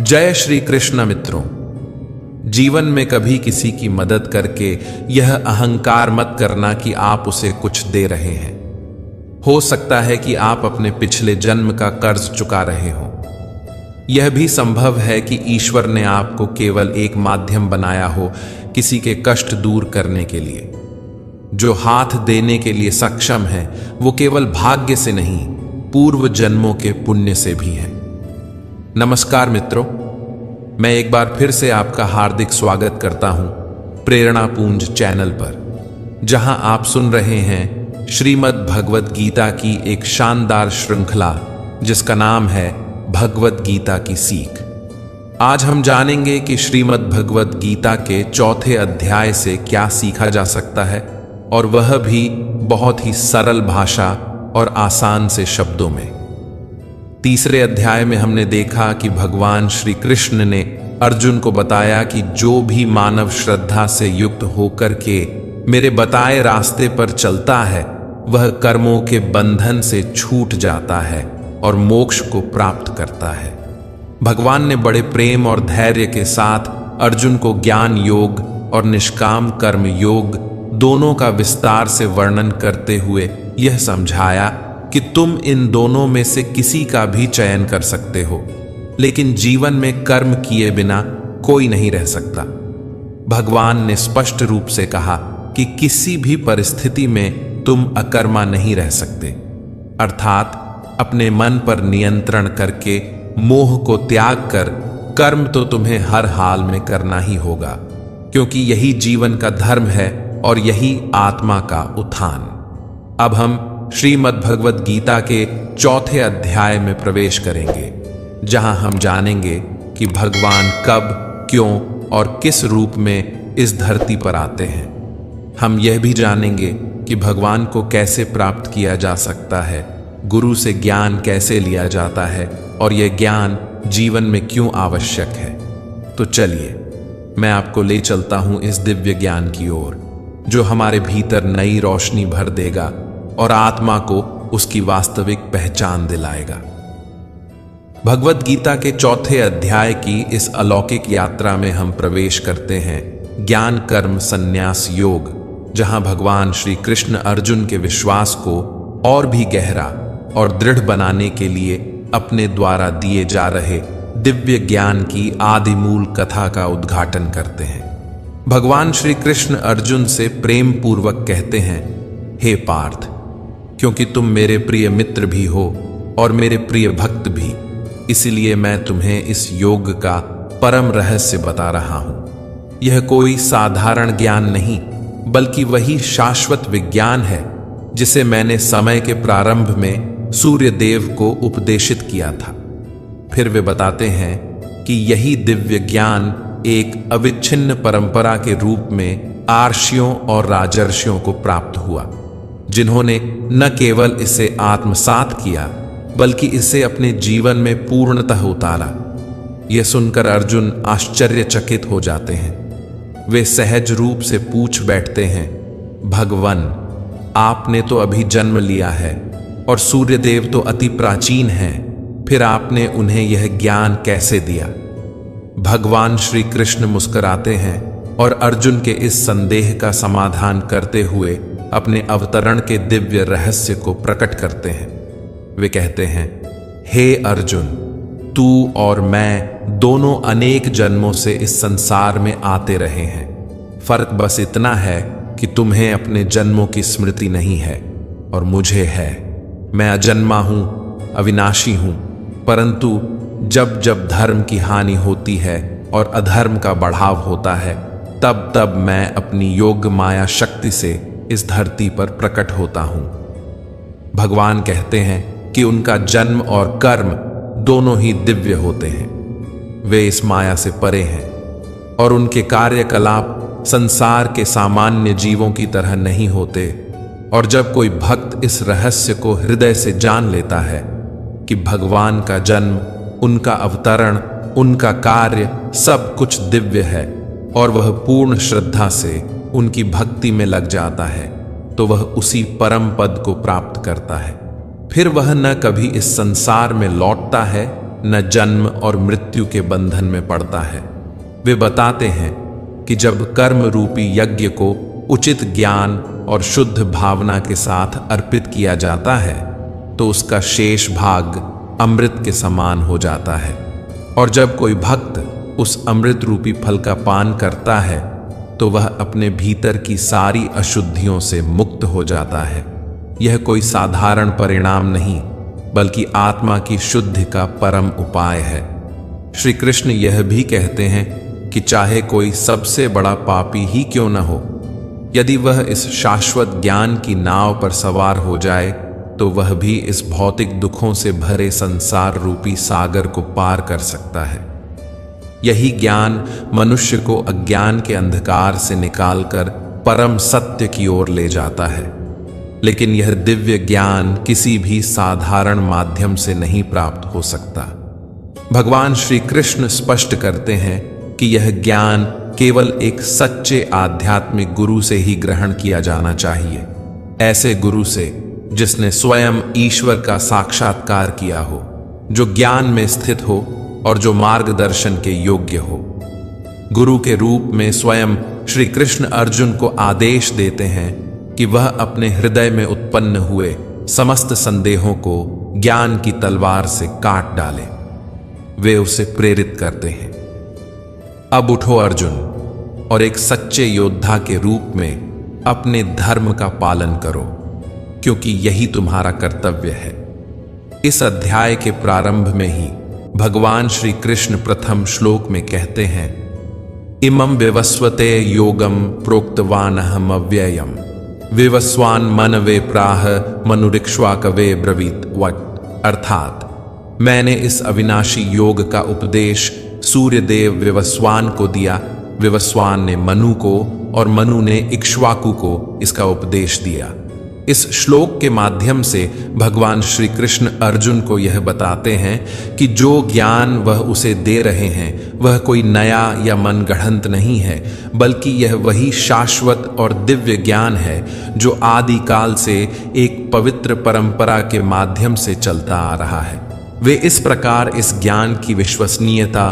जय श्री कृष्ण मित्रों। जीवन में कभी किसी की मदद करके यह अहंकार मत करना कि आप उसे कुछ दे रहे हैं। हो सकता है कि आप अपने पिछले जन्म का कर्ज चुका रहे हो। यह भी संभव है कि ईश्वर ने आपको केवल एक माध्यम बनाया हो किसी के कष्ट दूर करने के लिए। जो हाथ देने के लिए सक्षम है वो केवल भाग्य से नहीं, पूर्व जन्मों के पुण्य से भी है। नमस्कार मित्रों, मैं एक बार फिर से आपका हार्दिक स्वागत करता हूं प्रेरणा पुंज चैनल पर, जहां आप सुन रहे हैं श्रीमद् भगवत गीता की एक शानदार श्रृंखला जिसका नाम है भगवत गीता की सीख। आज हम जानेंगे कि श्रीमद् भगवत गीता के चौथे अध्याय से क्या सीखा जा सकता है, और वह भी बहुत ही सरल भाषा और आसान से शब्दों में। तीसरे अध्याय में हमने देखा कि भगवान श्री कृष्ण ने अर्जुन को बताया कि जो भी मानव श्रद्धा से युक्त होकर के मेरे बताए रास्ते पर चलता है वह कर्मों के बंधन से छूट जाता है और मोक्ष को प्राप्त करता है। भगवान ने बड़े प्रेम और धैर्य के साथ अर्जुन को ज्ञान योग और निष्काम कर्म योग दोनों का विस्तार से वर्णन करते हुए यह समझाया कि तुम इन दोनों में से किसी का भी चयन कर सकते हो, लेकिन जीवन में कर्म किए बिना कोई नहीं रह सकता। भगवान ने स्पष्ट रूप से कहा कि किसी भी परिस्थिति में तुम अकर्मा नहीं रह सकते, अर्थात अपने मन पर नियंत्रण करके मोह को त्याग कर कर्म तो तुम्हें हर हाल में करना ही होगा, क्योंकि यही जीवन का धर्म है और यही आत्मा का उत्थान। अब हम श्रीमद् भगवत गीता के चौथे अध्याय में प्रवेश करेंगे, जहां हम जानेंगे कि भगवान कब, क्यों और किस रूप में इस धरती पर आते हैं। हम यह भी जानेंगे कि भगवान को कैसे प्राप्त किया जा सकता है, गुरु से ज्ञान कैसे लिया जाता है और यह ज्ञान जीवन में क्यों आवश्यक है। तो चलिए मैं आपको ले चलता हूं इस दिव्य ज्ञान की ओर, जो हमारे भीतर नई रोशनी भर देगा और आत्मा को उसकी वास्तविक पहचान दिलाएगा। भगवत गीता के चौथे अध्याय की इस अलौकिक यात्रा में हम प्रवेश करते हैं ज्ञान कर्म संन्यास योग, जहां भगवान श्री कृष्ण अर्जुन के विश्वास को और भी गहरा और दृढ़ बनाने के लिए अपने द्वारा दिए जा रहे दिव्य ज्ञान की आदि मूल कथा का उद्घाटन करते हैं। भगवान श्री कृष्ण अर्जुन से प्रेम पूर्वक कहते हैं, हे पार्थ, क्योंकि तुम मेरे प्रिय मित्र भी हो और मेरे प्रिय भक्त भी, इसलिए मैं तुम्हें इस योग का परम रहस्य बता रहा हूं। यह कोई साधारण ज्ञान नहीं, बल्कि वही शाश्वत विज्ञान है जिसे मैंने समय के प्रारंभ में सूर्य देव को उपदेशित किया था। फिर वे बताते हैं कि यही दिव्य ज्ञान एक अविच्छिन्न परंपरा के रूप में आर्षियों और राजर्षियों को प्राप्त हुआ, जिन्होंने न केवल इसे आत्मसात किया बल्कि इसे अपने जीवन में पूर्णतः उतारा। यह सुनकर अर्जुन आश्चर्यचकित हो जाते हैं। वे सहज रूप से पूछ बैठते हैं, भगवन, आपने तो अभी जन्म लिया है और सूर्यदेव तो अति प्राचीन हैं, फिर आपने उन्हें यह ज्ञान कैसे दिया? भगवान श्री कृष्ण मुस्कुराते हैं और अर्जुन के इस संदेह का समाधान करते हुए अपने अवतरण के दिव्य रहस्य को प्रकट करते हैं। वे कहते हैं, हे अर्जुन, तू और मैं दोनों अनेक जन्मों से इस संसार में आते रहे हैं। फर्क बस इतना है कि तुम्हें अपने जन्मों की स्मृति नहीं है और मुझे है। मैं अजन्मा हूं, अविनाशी हूं, परंतु जब जब धर्म की हानि होती है और अधर्म का बढ़ाव होता है, तब तब मैं अपनी योग माया शक्ति से इस धरती पर प्रकट होता हूं। भगवान कहते हैं कि उनका जन्म और कर्म दोनों ही दिव्य होते हैं। वे इस माया से परे हैं और उनके कार्यकलाप संसार के सामान्य जीवों की तरह नहीं होते। और जब कोई भक्त इस रहस्य को हृदय से जान लेता है कि भगवान का जन्म, उनका अवतरण, उनका कार्य सब कुछ दिव्य है, और वह पूर्ण श्रद्धा से उनकी भक्ति में लग जाता है, तो वह उसी परम पद को प्राप्त करता है। फिर वह न कभी इस संसार में लौटता है न जन्म और मृत्यु के बंधन में पड़ता है। वे बताते हैं कि जब कर्म रूपी यज्ञ को उचित ज्ञान और शुद्ध भावना के साथ अर्पित किया जाता है तो उसका शेष भाग अमृत के समान हो जाता है, और जब कोई भक्त उस अमृत रूपी फल का पान करता है तो वह अपने भीतर की सारी अशुद्धियों से मुक्त हो जाता है। यह कोई साधारण परिणाम नहीं बल्कि आत्मा की शुद्धि का परम उपाय है। श्री कृष्ण यह भी कहते हैं कि चाहे कोई सबसे बड़ा पापी ही क्यों न हो, यदि वह इस शाश्वत ज्ञान की नाव पर सवार हो जाए तो वह भी इस भौतिक दुखों से भरे संसार रूपी सागर को पार कर सकता है। यही ज्ञान मनुष्य को अज्ञान के अंधकार से निकालकर परम सत्य की ओर ले जाता है। लेकिन यह दिव्य ज्ञान किसी भी साधारण माध्यम से नहीं प्राप्त हो सकता। भगवान श्री कृष्ण स्पष्ट करते हैं कि यह ज्ञान केवल एक सच्चे आध्यात्मिक गुरु से ही ग्रहण किया जाना चाहिए, ऐसे गुरु से जिसने स्वयं ईश्वर का साक्षात्कार किया हो, जो ज्ञान में स्थित हो और जो मार्गदर्शन के योग्य हो। गुरु के रूप में स्वयं श्री कृष्ण अर्जुन को आदेश देते हैं कि वह अपने हृदय में उत्पन्न हुए समस्त संदेहों को ज्ञान की तलवार से काट डाले। वे उसे प्रेरित करते हैं, अब उठो अर्जुन और एक सच्चे योद्धा के रूप में अपने धर्म का पालन करो, क्योंकि यही तुम्हारा कर्तव्य है। इस अध्याय के प्रारंभ में ही भगवान श्री कृष्ण प्रथम श्लोक में कहते हैं, इमं विवस्वते योगम प्रोक्तवानहम अव्ययम विवस्वान मनवे प्राह मनुरिक्ष्वाकवे ब्रवीत वट। अर्थात मैंने इस अविनाशी योग का उपदेश सूर्यदेव विवस्वान को दिया, विवस्वान ने मनु को और मनु ने इक्ष्वाकु को इसका उपदेश दिया। इस श्लोक के माध्यम से भगवान श्री कृष्ण अर्जुन को यह बताते हैं कि जो ज्ञान वह उसे दे रहे हैं वह कोई नया या मनगढ़ंत नहीं है, बल्कि यह वही शाश्वत और दिव्य ज्ञान है जो आदि काल से एक पवित्र परंपरा के माध्यम से चलता आ रहा है। वे इस प्रकार इस ज्ञान की विश्वसनीयता,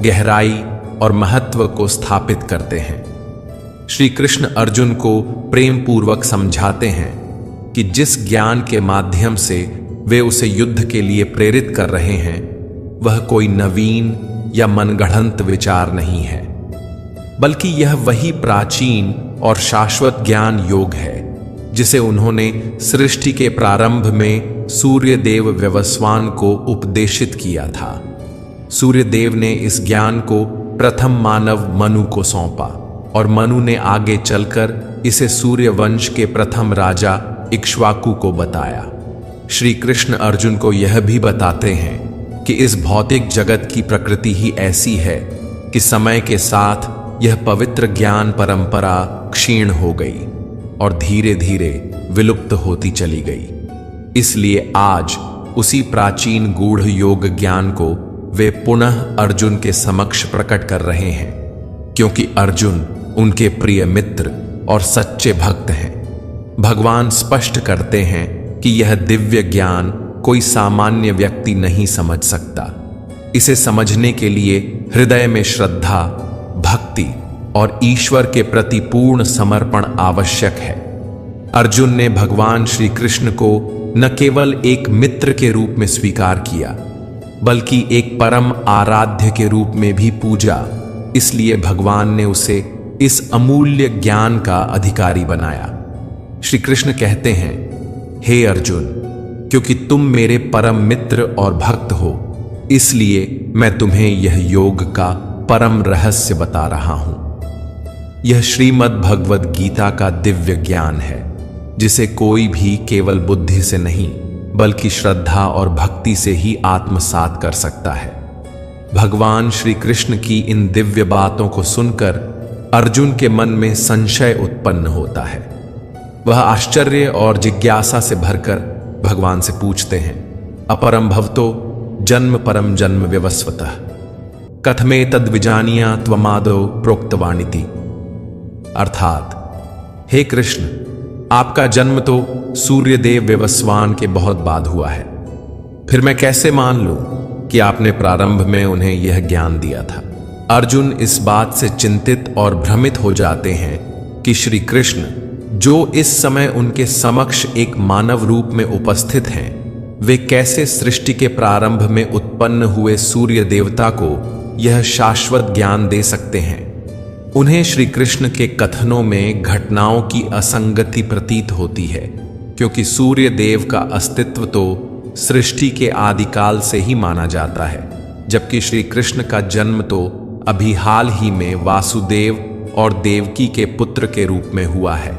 गहराई और महत्व को स्थापित करते हैं। श्री कृष्ण अर्जुन को प्रेम पूर्वक समझाते हैं कि जिस ज्ञान के माध्यम से वे उसे युद्ध के लिए प्रेरित कर रहे हैं वह कोई नवीन या मनगढ़ंत विचार नहीं है, बल्कि यह वही प्राचीन और शाश्वत ज्ञान योग है जिसे उन्होंने सृष्टि के प्रारंभ में सूर्यदेव विवस्वान को उपदेशित किया था। सूर्यदेव ने इस ज्ञान को प्रथम मानव मनु को सौंपा और मनु ने आगे चलकर इसे सूर्यवंश के प्रथम राजा इक्ष्वाकु को बताया। श्री कृष्ण अर्जुन को यह भी बताते हैं कि इस भौतिक जगत की प्रकृति ही ऐसी है कि समय के साथ यह पवित्र ज्ञान परंपरा क्षीण हो गई और धीरे धीरे विलुप्त होती चली गई। इसलिए आज उसी प्राचीन गूढ़ योग ज्ञान को वे पुनः अर्जुन के समक्ष प्रकट कर रहे हैं, क्योंकि अर्जुन उनके प्रिय मित्र और सच्चे भक्त हैं। भगवान स्पष्ट करते हैं कि यह दिव्य ज्ञान कोई सामान्य व्यक्ति नहीं समझ सकता। इसे समझने के लिए हृदय में श्रद्धा, भक्ति और ईश्वर के प्रति पूर्ण समर्पण आवश्यक है। अर्जुन ने भगवान श्री कृष्ण को न केवल एक मित्र के रूप में स्वीकार किया, बल्कि एक परम आराध्य के रूप में भी पूजा। इसलिए भगवान ने उसे इस अमूल्य ज्ञान का अधिकारी बनाया। श्री कृष्ण कहते हैं, हे अर्जुन, क्योंकि तुम मेरे परम मित्र और भक्त हो, इसलिए मैं तुम्हें यह योग का परम रहस्य बता रहा हूं। यह श्रीमद् भगवद गीता का दिव्य ज्ञान है जिसे कोई भी केवल बुद्धि से नहीं बल्कि श्रद्धा और भक्ति से ही आत्मसात कर सकता है। भगवान श्री कृष्ण की इन दिव्य बातों को सुनकर अर्जुन के मन में संशय उत्पन्न होता है। वह आश्चर्य और जिज्ञासा से भरकर भगवान से पूछते हैं, अपरम भवतो जन्म परम जन्म व्यवस्वतः कथमे तद विजानिया त्वमादो प्रोक्तवानिति। अर्थात, हे कृष्ण, आपका जन्म तो सूर्यदेव विवस्वान के बहुत बाद हुआ है, फिर मैं कैसे मान लूं कि आपने प्रारंभ में उन्हें यह ज्ञान दिया था। अर्जुन इस बात से चिंतित और भ्रमित हो जाते हैं कि श्री कृष्ण, जो इस समय उनके समक्ष एक मानव रूप में उपस्थित हैं, वे कैसे सृष्टि के प्रारंभ में उत्पन्न हुए सूर्य देवता को यह शाश्वत ज्ञान दे सकते हैं। उन्हें श्री कृष्ण के कथनों में घटनाओं की असंगति प्रतीत होती है, क्योंकि सूर्य देव का अस्तित्व तो सृष्टि के आदिकाल से ही माना जाता है, जबकि श्री कृष्ण का जन्म तो अभी हाल ही में वासुदेव और देवकी के पुत्र के रूप में हुआ है।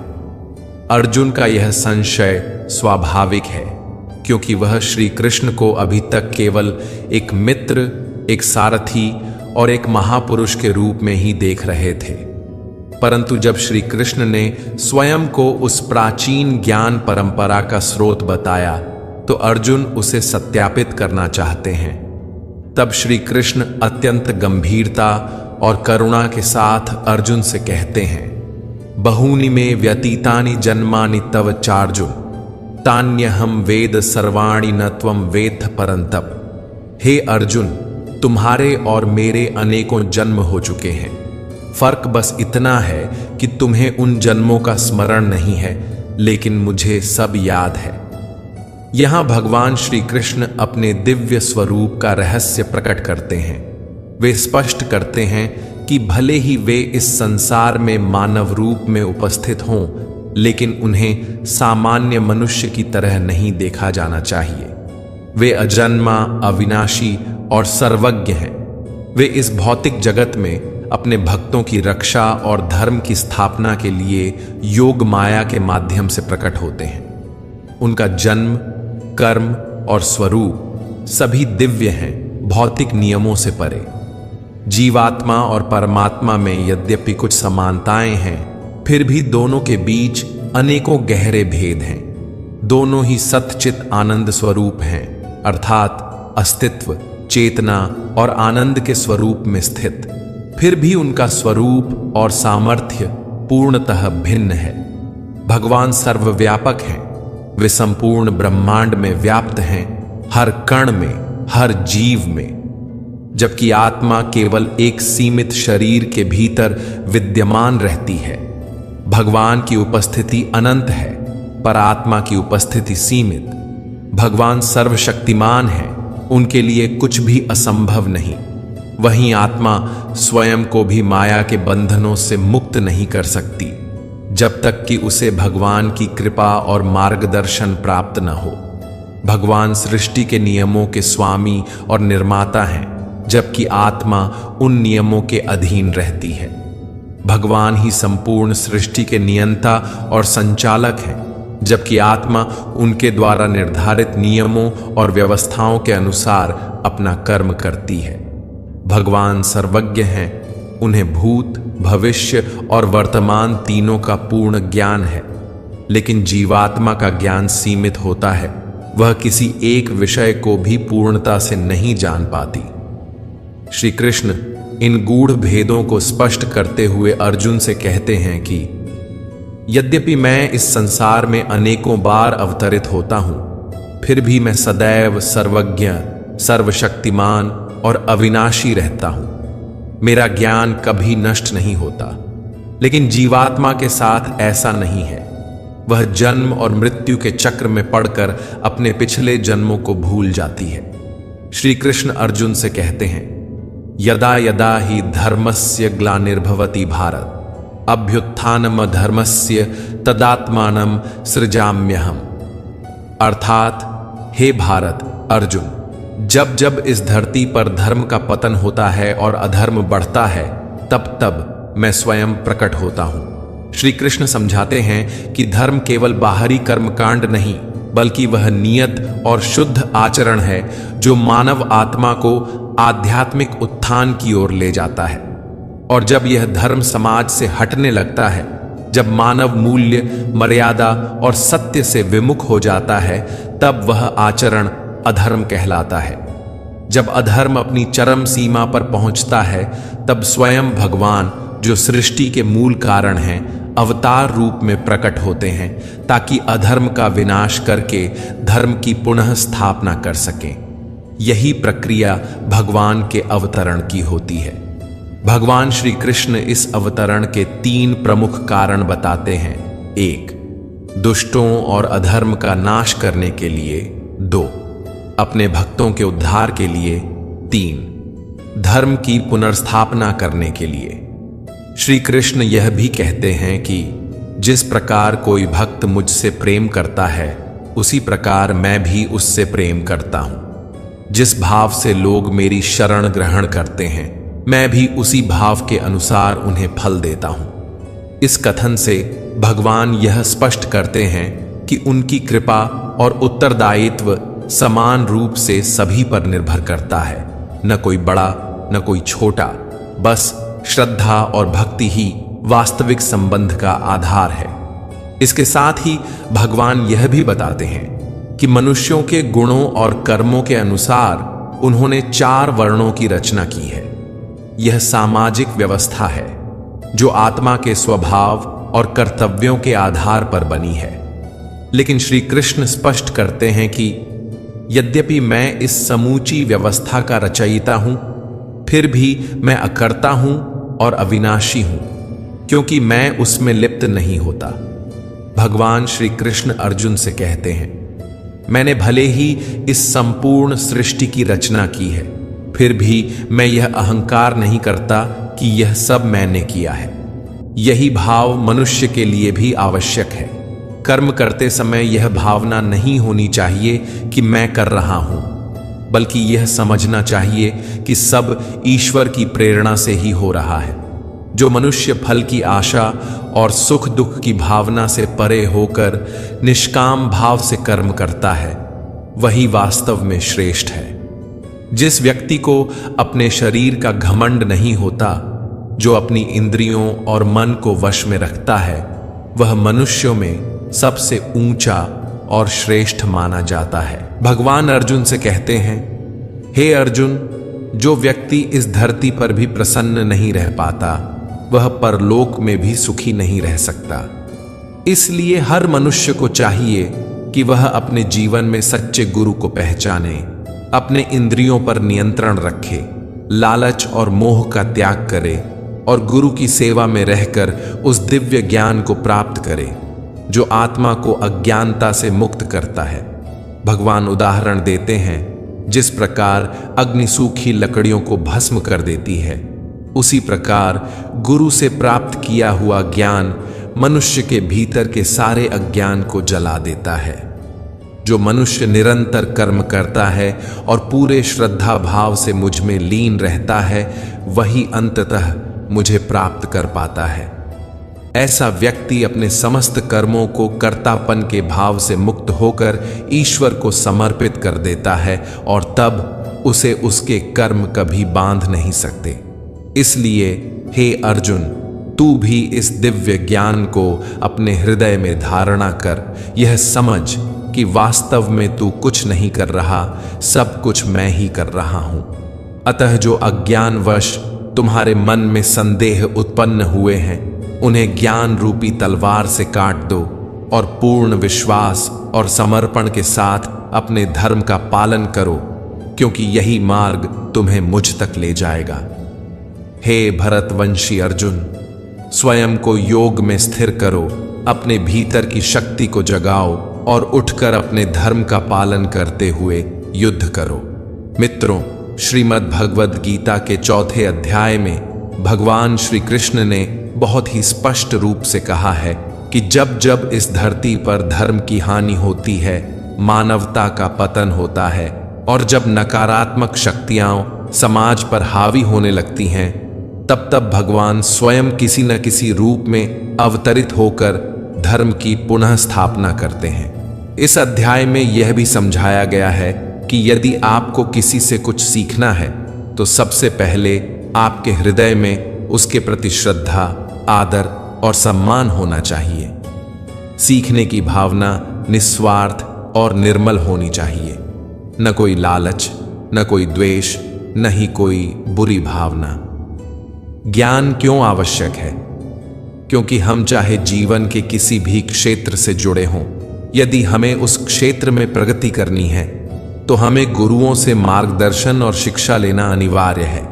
अर्जुन का यह संशय स्वाभाविक है, क्योंकि वह श्री कृष्ण को अभी तक केवल एक मित्र, एक सारथी और एक महापुरुष के रूप में ही देख रहे थे। परंतु जब श्री कृष्ण ने स्वयं को उस प्राचीन ज्ञान परंपरा का स्रोत बताया, तो अर्जुन उसे सत्यापित करना चाहते हैं। तब श्री कृष्ण अत्यंत गंभीरता और करुणा के साथ अर्जुन से कहते हैं, बहूनि में व्यतीतानि जन्मानि तव चार्जुन, तान्यहम वेद सर्वाणि न त्वं वेत्थ परंतप। हे अर्जुन, तुम्हारे और मेरे अनेकों जन्म हो चुके हैं। फर्क बस इतना है कि तुम्हें उन जन्मों का स्मरण नहीं है, लेकिन मुझे सब याद है। यहां भगवान श्री कृष्ण अपने दिव्य स्वरूप का रहस्य प्रकट करते हैं। वे स्पष्ट करते हैं कि भले ही वे इस संसार में मानव रूप में उपस्थित हों, लेकिन उन्हें सामान्य मनुष्य की तरह नहीं देखा जाना चाहिए। वे अजन्मा, अविनाशी और सर्वज्ञ हैं। वे इस भौतिक जगत में अपने भक्तों की रक्षा और धर्म की स्थापना के लिए योग माया के माध्यम से प्रकट होते हैं। उनका जन्म, कर्म और स्वरूप सभी दिव्य हैं, भौतिक नियमों से परे। जीवात्मा और परमात्मा में यद्यपि कुछ समानताएं हैं, फिर भी दोनों के बीच अनेकों गहरे भेद हैं। दोनों ही सतचित आनंद स्वरूप हैं, अर्थात अस्तित्व, चेतना और आनंद के स्वरूप में स्थित। फिर भी उनका स्वरूप और सामर्थ्य पूर्णतः भिन्न है। भगवान सर्वव्यापक हैं। वे संपूर्ण ब्रह्मांड में व्याप्त हैं, हर कण में, हर जीव में, जबकि आत्मा केवल एक सीमित शरीर के भीतर विद्यमान रहती है। भगवान की उपस्थिति अनंत है, पर आत्मा की उपस्थिति सीमित। भगवान सर्वशक्तिमान है, उनके लिए कुछ भी असंभव नहीं। वहीं आत्मा स्वयं को भी माया के बंधनों से मुक्त नहीं कर सकती, जब तक कि उसे भगवान की कृपा और मार्गदर्शन प्राप्त न हो। भगवान सृष्टि के नियमों के स्वामी और निर्माता हैं, जबकि आत्मा उन नियमों के अधीन रहती है। भगवान ही संपूर्ण सृष्टि के नियंता और संचालक हैं, जबकि आत्मा उनके द्वारा निर्धारित नियमों और व्यवस्थाओं के अनुसार अपना कर्म करती है। भगवान सर्वज्ञ हैं, उन्हें भूत, भविष्य और वर्तमान तीनों का पूर्ण ज्ञान है, लेकिन जीवात्मा का ज्ञान सीमित होता है। वह किसी एक विषय को भी पूर्णता से नहीं जान पाती। श्री कृष्ण इन गूढ़ भेदों को स्पष्ट करते हुए अर्जुन से कहते हैं कि यद्यपि मैं इस संसार में अनेकों बार अवतरित होता हूं, फिर भी मैं सदैव सर्वज्ञ, सर्वशक्तिमान और अविनाशी रहता हूं। मेरा ज्ञान कभी नष्ट नहीं होता। लेकिन जीवात्मा के साथ ऐसा नहीं है। वह जन्म और मृत्यु के चक्र में पड़कर अपने पिछले जन्मों को भूल जाती है। श्री कृष्ण अर्जुन से कहते हैं, यदा यदा ही धर्मस्य ग्लानिर्भवति भारत, अभ्युत्थानम धर्मस्य तदात्मानं सृजाम्यहम्। अर्थात हे भारत अर्जुन, जब जब इस धरती पर धर्म का पतन होता है और अधर्म बढ़ता है, तब तब मैं स्वयं प्रकट होता हूं। श्री कृष्ण समझाते हैं कि धर्म केवल बाहरी कर्मकांड नहीं, बल्कि वह नियत और शुद्ध आचरण है जो मानव आत्मा को आध्यात्मिक उत्थान की ओर ले जाता है। और जब यह धर्म समाज से हटने लगता है, जब मानव मूल्य, मर्यादा और सत्य से विमुख हो जाता है, तब वह आचरण अधर्म कहलाता है। जब अधर्म अपनी चरम सीमा पर पहुंचता है, तब स्वयं भगवान, जो सृष्टि के मूल कारण हैं, अवतार रूप में प्रकट होते हैं, ताकि अधर्म का विनाश करके धर्म की पुनः स्थापना कर सकें। यही प्रक्रिया भगवान के अवतरण की होती है। भगवान श्री कृष्ण इस अवतरण के 3 प्रमुख कारण बताते हैं। 1, दुष्टों और अधर्म का नाश करने के लिए। 2, अपने भक्तों के उद्धार के लिए। 3, धर्म की पुनर्स्थापना करने के लिए। श्री कृष्ण यह भी कहते हैं कि जिस प्रकार कोई भक्त मुझसे प्रेम करता है, उसी प्रकार मैं भी उससे प्रेम करता हूं। जिस भाव से लोग मेरी शरण ग्रहण करते हैं, मैं भी उसी भाव के अनुसार उन्हें फल देता हूं। इस कथन से भगवान यह स्पष्ट करते हैं कि उनकी कृपा और उत्तरदायित्व समान रूप से सभी पर निर्भर करता है। न कोई बड़ा न कोई छोटा, बस श्रद्धा और भक्ति ही वास्तविक संबंध का आधार है। इसके साथ ही भगवान यह भी बताते हैं कि मनुष्यों के गुणों और कर्मों के अनुसार उन्होंने 4 वर्णों की रचना की है। यह सामाजिक व्यवस्था है जो आत्मा के स्वभाव और कर्तव्यों के आधार पर बनी है। लेकिन श्री कृष्ण स्पष्ट करते हैं कि यद्यपि मैं इस समूची व्यवस्था का रचयिता हूं, फिर भी मैं अकर्ता हूं और अविनाशी हूं, क्योंकि मैं उसमें लिप्त नहीं होता। भगवान श्री कृष्ण अर्जुन से कहते हैं, मैंने भले ही इस संपूर्ण सृष्टि की रचना की है, फिर भी मैं यह अहंकार नहीं करता कि यह सब मैंने किया है। यही भाव मनुष्य के लिए भी आवश्यक है। कर्म करते समय यह भावना नहीं होनी चाहिए कि मैं कर रहा हूं, बल्कि यह समझना चाहिए कि सब ईश्वर की प्रेरणा से ही हो रहा है। जो मनुष्य फल की आशा और सुख दुख की भावना से परे होकर निष्काम भाव से कर्म करता है, वही वास्तव में श्रेष्ठ है। जिस व्यक्ति को अपने शरीर का घमंड नहीं होता, जो अपनी इंद्रियों और मन को वश में रखता है, वह मनुष्यों में सबसे ऊंचा और श्रेष्ठ माना जाता है। भगवान अर्जुन से कहते हैं, हे अर्जुन, जो व्यक्ति इस धरती पर भी प्रसन्न नहीं रह पाता, वह परलोक में भी सुखी नहीं रह सकता। इसलिए हर मनुष्य को चाहिए कि वह अपने जीवन में सच्चे गुरु को पहचाने, अपने इंद्रियों पर नियंत्रण रखे, लालच और मोह का त्याग करे और गुरु की सेवा में रहकर उस दिव्य ज्ञान को प्राप्त करे जो आत्मा को अज्ञानता से मुक्त करता है। भगवान उदाहरण देते हैं, जिस प्रकार अग्नि सूखी लकड़ियों को भस्म कर देती है, उसी प्रकार गुरु से प्राप्त किया हुआ ज्ञान मनुष्य के भीतर के सारे अज्ञान को जला देता है। जो मनुष्य निरंतर कर्म करता है और पूरे श्रद्धा भाव से मुझ में लीन रहता है, वही अंततः मुझे प्राप्त कर पाता है। ऐसा व्यक्ति अपने समस्त कर्मों को कर्तापन के भाव से मुक्त होकर ईश्वर को समर्पित कर देता है और तब उसे उसके कर्म कभी बांध नहीं सकते। इसलिए हे अर्जुन, तू भी इस दिव्य ज्ञान को अपने हृदय में धारणा कर, यह समझ कि वास्तव में तू कुछ नहीं कर रहा, सब कुछ मैं ही कर रहा हूं। अतः जो अज्ञानवश तुम्हारे मन में संदेह उत्पन्न हुए हैं, उन्हें ज्ञान रूपी तलवार से काट दो और पूर्ण विश्वास और समर्पण के साथ अपने धर्म का पालन करो, क्योंकि यही मार्ग तुम्हें मुझ तक ले जाएगा। हे भरतवंशी अर्जुन, स्वयं को योग में स्थिर करो, अपने भीतर की शक्ति को जगाओ और उठकर अपने धर्म का पालन करते हुए युद्ध करो। मित्रों, श्रीमद् भगवद गीता के 4 अध्याय में भगवान श्री कृष्ण ने बहुत ही स्पष्ट रूप से कहा है कि जब जब इस धरती पर धर्म की हानि होती है, मानवता का पतन होता है और जब नकारात्मक शक्तियां समाज पर हावी होने लगती हैं, तब तब भगवान स्वयं किसी न किसी रूप में अवतरित होकर धर्म की पुनः स्थापना करते हैं। इस अध्याय में यह भी समझाया गया है कि यदि आपको किसी से कुछ सीखना है, तो सबसे पहले आपके हृदय में उसके प्रति श्रद्धा, आदर और सम्मान होना चाहिए। सीखने की भावना निस्वार्थ और निर्मल होनी चाहिए, न कोई लालच, न कोई द्वेष, न ही कोई बुरी भावना। ज्ञान क्यों आवश्यक है? क्योंकि हम चाहे जीवन के किसी भी क्षेत्र से जुड़े हों, यदि हमें उस क्षेत्र में प्रगति करनी है, तो हमें गुरुओं से मार्गदर्शन और शिक्षा लेना अनिवार्य है।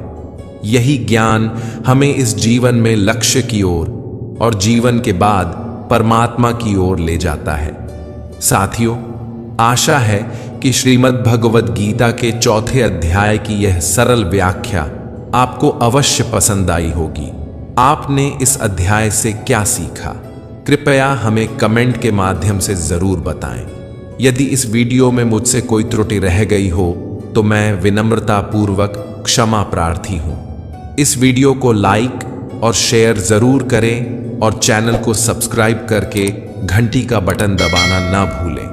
यही ज्ञान हमें इस जीवन में लक्ष्य की ओर और जीवन के बाद परमात्मा की ओर ले जाता है। साथियों, आशा है कि श्रीमद् भगवद गीता के 4थे अध्याय की यह सरल व्याख्या आपको अवश्य पसंद आई होगी। आपने इस अध्याय से क्या सीखा? कृपया हमें कमेंट के माध्यम से जरूर बताएं। यदि इस वीडियो में मुझसे कोई त्रुटि रह गई हो तो मैं विनम्रतापूर्वक क्षमा प्रार्थी हूं। इस वीडियो को लाइक और शेयर जरूर करें और चैनल को सब्सक्राइब करके घंटी का बटन दबाना ना भूलें,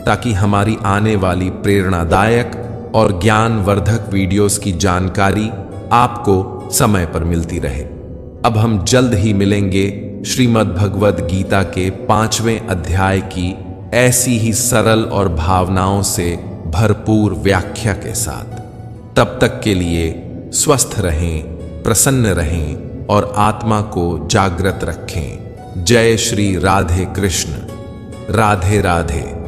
ताकि हमारी आने वाली प्रेरणादायक और ज्ञानवर्धक वीडियोस की जानकारी आपको समय पर मिलती रहे। अब हम जल्द ही मिलेंगे श्रीमद् भगवद गीता के 5वें अध्याय की ऐसी ही सरल और भावनाओं से भरपूर व्याख्या के साथ। तब तक के लिए स्वस्थ रहें, प्रसन्न रहें और आत्मा को जागृत रखें। जय श्री राधे कृष्ण। राधे राधे।